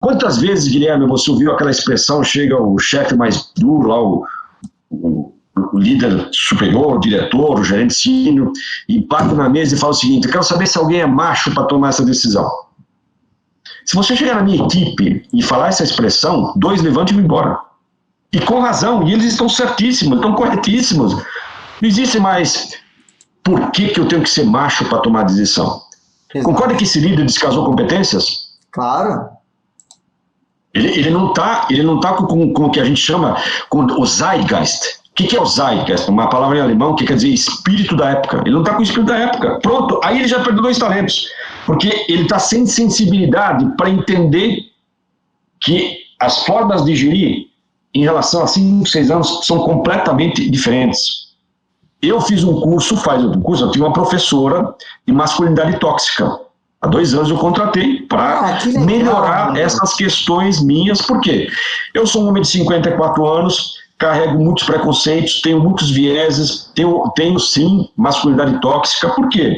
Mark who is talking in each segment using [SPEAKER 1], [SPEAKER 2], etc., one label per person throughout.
[SPEAKER 1] Quantas vezes, Guilherme, você ouviu aquela expressão, chega o chefe mais duro lá, o líder superior, o diretor, o gerente sênior, e bate na mesa e fala o seguinte: eu quero saber se alguém é macho para tomar essa decisão. Se você chegar na minha equipe e falar essa expressão, 2 levantam e vão embora. E com razão, e eles estão certíssimos, estão corretíssimos. Não existe mais por que eu tenho que ser macho para tomar decisão. Exato. Concorda que esse líder descasou competências?
[SPEAKER 2] Claro.
[SPEAKER 1] Ele não tá com o que a gente chama com o Zeitgeist. O que é o Zeitgeist? Uma palavra em alemão que quer dizer espírito da época. Ele não está com o espírito da época. Pronto, aí ele já perdeu 2 talentos. Porque ele está sem sensibilidade para entender que as formas de gerir em relação a 5, 6 anos são completamente diferentes. Eu fiz um curso, eu tinha uma professora de masculinidade tóxica. Há 2 anos eu contratei para melhorar essas questões minhas. Por quê? Eu sou um homem de 54 anos, carrego muitos preconceitos, tenho muitos vieses, tenho sim masculinidade tóxica. Por quê?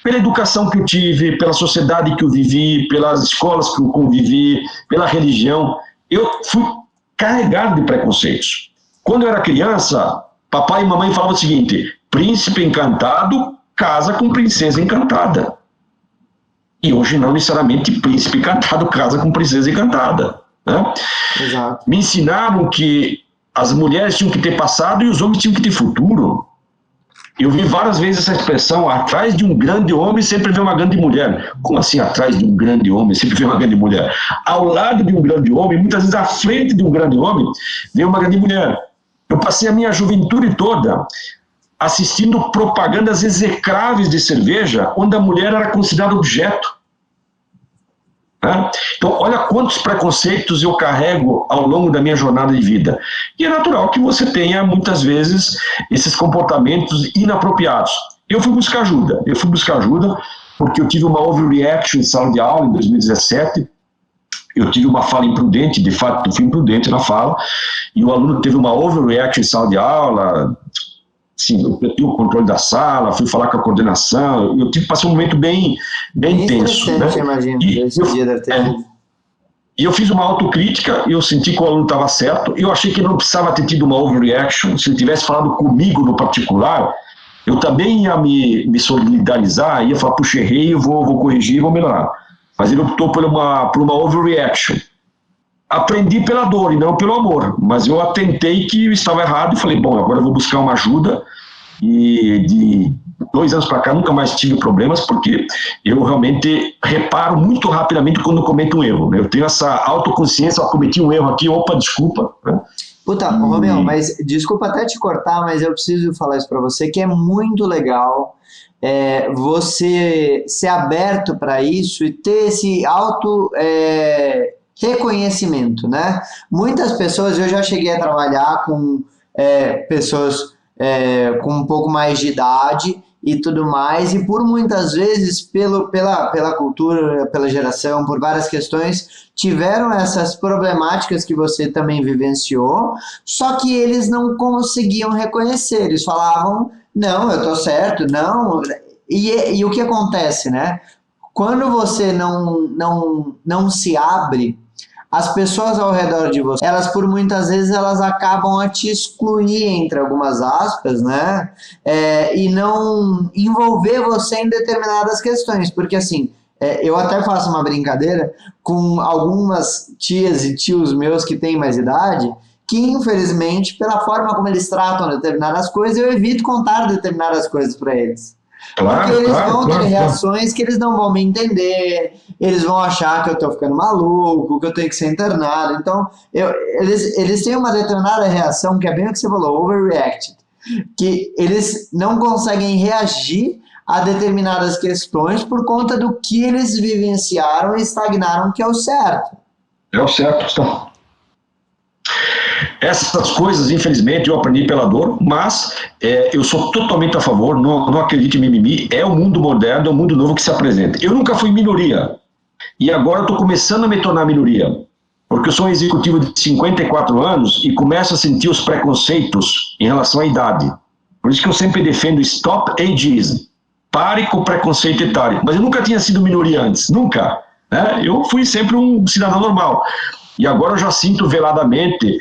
[SPEAKER 1] Pela educação que eu tive, pela sociedade que eu vivi, pelas escolas que eu convivi, pela religião, eu fui carregado de preconceitos. Quando eu era criança, papai e mamãe falavam o seguinte: príncipe encantado casa com princesa encantada. E hoje não necessariamente príncipe encantado casa com princesa encantada, né?
[SPEAKER 2] Exato.
[SPEAKER 1] Me ensinaram que as mulheres tinham que ter passado e os homens tinham que ter futuro. Eu vi várias vezes essa expressão: atrás de um grande homem sempre vem uma grande mulher. Como assim atrás de um grande homem sempre vem uma grande mulher? Ao lado de um grande homem, muitas vezes à frente de um grande homem, vem uma grande mulher. Eu passei a minha juventude toda assistindo propagandas execráveis de cerveja, onde a mulher era considerada objeto. Então, olha quantos preconceitos eu carrego ao longo da minha jornada de vida. E é natural que você tenha, muitas vezes, esses comportamentos inapropriados. Eu fui buscar ajuda porque eu tive uma overreaction em sala de aula em 2017, eu tive uma fala imprudente, de fato eu fui imprudente na fala, e o aluno teve uma overreaction em sala de aula. Sim, eu perdi o controle da sala, fui falar com a coordenação, eu passei um momento bem tenso, né?
[SPEAKER 2] Imagino,
[SPEAKER 1] e eu fiz uma autocrítica, eu senti que o aluno estava certo, eu achei que ele não precisava ter tido uma overreaction. Se ele tivesse falado comigo no particular, eu também ia me solidarizar, ia falar: puxa, errei, eu vou corrigir, vou melhorar. Mas ele optou por uma overreaction. Aprendi pela dor e não pelo amor, mas eu atentei que eu estava errado e falei: bom, agora eu vou buscar uma ajuda. E de 2 anos para cá nunca mais tive problemas, porque eu realmente reparo muito rapidamente quando cometo um erro, né? Eu tenho essa autoconsciência: eu cometi um erro aqui, opa, desculpa, né?
[SPEAKER 2] Puta, Romeu, mas desculpa até te cortar, mas eu preciso falar isso para você, que é muito legal você ser aberto para isso e ter esse reconhecimento, né? Muitas pessoas, eu já cheguei a trabalhar com pessoas com um pouco mais de idade e tudo mais, e por muitas vezes, pela cultura, pela geração, por várias questões, tiveram essas problemáticas que você também vivenciou, só que eles não conseguiam reconhecer, eles falavam: não, eu tô certo, não, e o que acontece, né? Quando você não se abre, as pessoas ao redor de você, elas por muitas vezes elas acabam a te excluir, entre algumas aspas, né? E não envolver você em determinadas questões, porque assim, eu até faço uma brincadeira com algumas tias e tios meus que têm mais idade, que infelizmente, pela forma como eles tratam determinadas coisas, eu evito contar determinadas coisas para eles. Porque eles vão ter reações que eles não vão me entender, eles vão achar que eu tô ficando maluco, que eu tenho que ser internado. Então, eles têm uma determinada reação, que é bem o que você falou, overreacted, que eles não conseguem reagir a determinadas questões por conta do que eles vivenciaram e estagnaram, que é o certo.
[SPEAKER 1] É o certo, então. Essas coisas, infelizmente, eu aprendi pela dor, mas eu sou totalmente a favor, não acredito em mimimi, é o mundo moderno, é o mundo novo que se apresenta. Eu nunca fui minoria, e agora estou começando a me tornar minoria, porque eu sou um executivo de 54 anos e começo a sentir os preconceitos em relação à idade. Por isso que eu sempre defendo stop ageism, pare com o preconceito etário. Mas eu nunca tinha sido minoria antes, nunca. né? Eu fui sempre um cidadão normal. E agora eu já sinto veladamente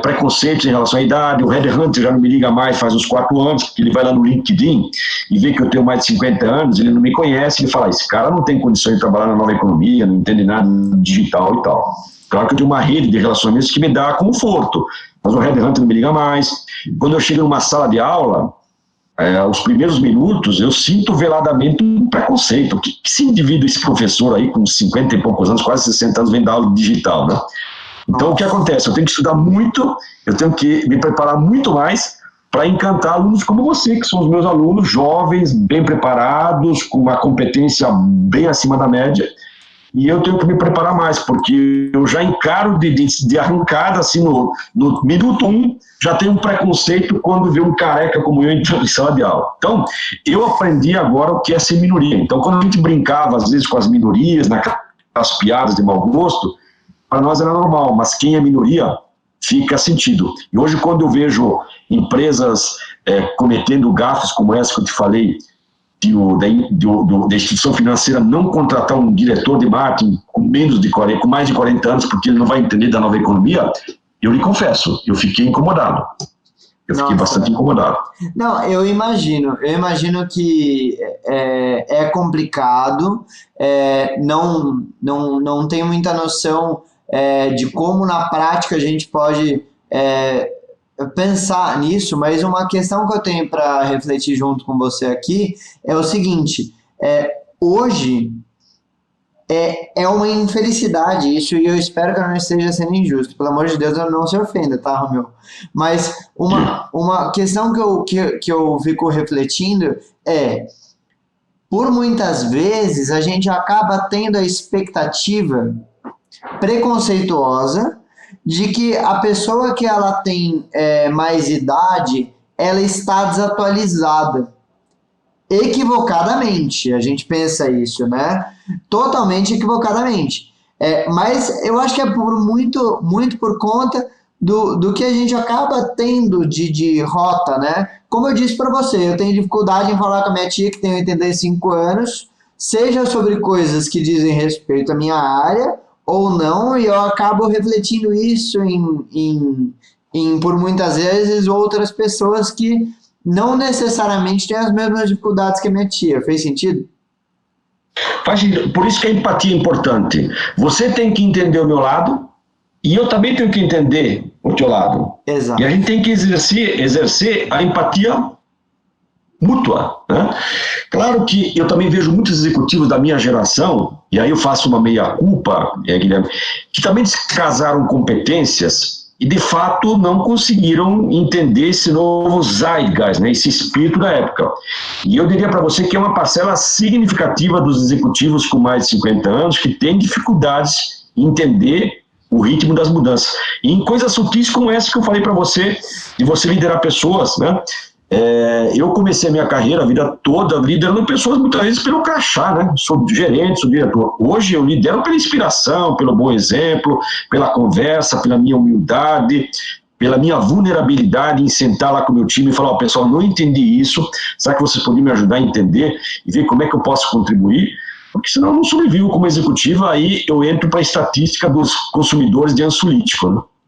[SPEAKER 1] preconceitos em relação à idade. O headhunter já não me liga mais faz uns 4 anos, porque ele vai lá no LinkedIn e vê que eu tenho mais de 50 anos, ele não me conhece, ele fala, esse cara não tem condições de trabalhar na nova economia, não entende nada de digital e tal. Claro que eu tenho uma rede de relacionamentos que me dá conforto, mas o headhunter não me liga mais. Quando eu chego numa sala de aula, os primeiros minutos, eu sinto veladamente um preconceito. Que esse indivíduo, esse professor aí, com 50 e poucos anos, quase 60 anos, vem dar aula digital, né? Então, o que acontece? Eu tenho que estudar muito, eu tenho que me preparar muito mais para encantar alunos como você, que são os meus alunos, jovens, bem preparados, com uma competência bem acima da média, e eu tenho que me preparar mais, porque eu já encaro de arrancada, assim, no minuto 1, já tenho um preconceito quando vê um careca como eu entrando em sala de aula. Então, eu aprendi agora o que é ser minoria. Então, quando a gente brincava, às vezes, com as minorias, naquelas piadas de mau gosto, para nós era normal, mas quem é minoria fica sentido. E hoje, quando eu vejo empresas cometendo gafes como essa que eu te falei, da instituição financeira não contratar um diretor de marketing com mais de 40 anos, porque ele não vai entender da nova economia, eu lhe confesso, eu fiquei incomodado. Eu fiquei bastante incomodado.
[SPEAKER 2] Não, eu imagino que é complicado, não tenho muita noção de como na prática a gente pode pensar nisso, mas uma questão que eu tenho para refletir junto com você aqui é o seguinte, hoje é uma infelicidade isso, e eu espero que eu não esteja sendo injusto, pelo amor de Deus, eu não se ofenda, tá, Romeu? Mas uma questão que eu fico refletindo por muitas vezes a gente acaba tendo a expectativa preconceituosa de que a pessoa que ela tem mais idade, ela está desatualizada. Equivocadamente, a gente pensa isso, né? Totalmente equivocadamente. Mas eu acho que é muito por conta do que a gente acaba tendo de rota, né? Como eu disse para você, eu tenho dificuldade em falar com a minha tia, que tem 85 anos, seja sobre coisas que dizem respeito à minha área, ou não, e eu acabo refletindo isso em por muitas vezes, outras pessoas que não necessariamente têm as mesmas dificuldades que a minha tia. Fez sentido?
[SPEAKER 1] Faz sentido. Por isso que a empatia é importante. Você tem que entender o meu lado, e eu também tenho que entender o teu lado.
[SPEAKER 2] Exato.
[SPEAKER 1] E a gente tem que exercer a empatia mútua, né? Claro que eu também vejo muitos executivos da minha geração, e aí eu faço uma meia-culpa, Guilherme, que também descasaram competências e, de fato, não conseguiram entender esse novo zeitgeist, né, esse espírito da época. E eu diria para você que é uma parcela significativa dos executivos com mais de 50 anos que tem dificuldades em entender o ritmo das mudanças. E em coisas sutis como essa que eu falei para você, de você liderar pessoas, né? Eu comecei a minha carreira, a vida toda, liderando pessoas muitas vezes pelo crachá, né? Sou gerente, sou diretor. Hoje eu lidero pela inspiração, pelo bom exemplo, pela conversa, pela minha humildade, pela minha vulnerabilidade em sentar lá com o meu time e falar, pessoal, não entendi isso, será que vocês poderiam me ajudar a entender e ver como é que eu posso contribuir? Porque senão eu não sobrevivo como executivo, aí eu entro para a estatística dos consumidores de ansiolítico, né?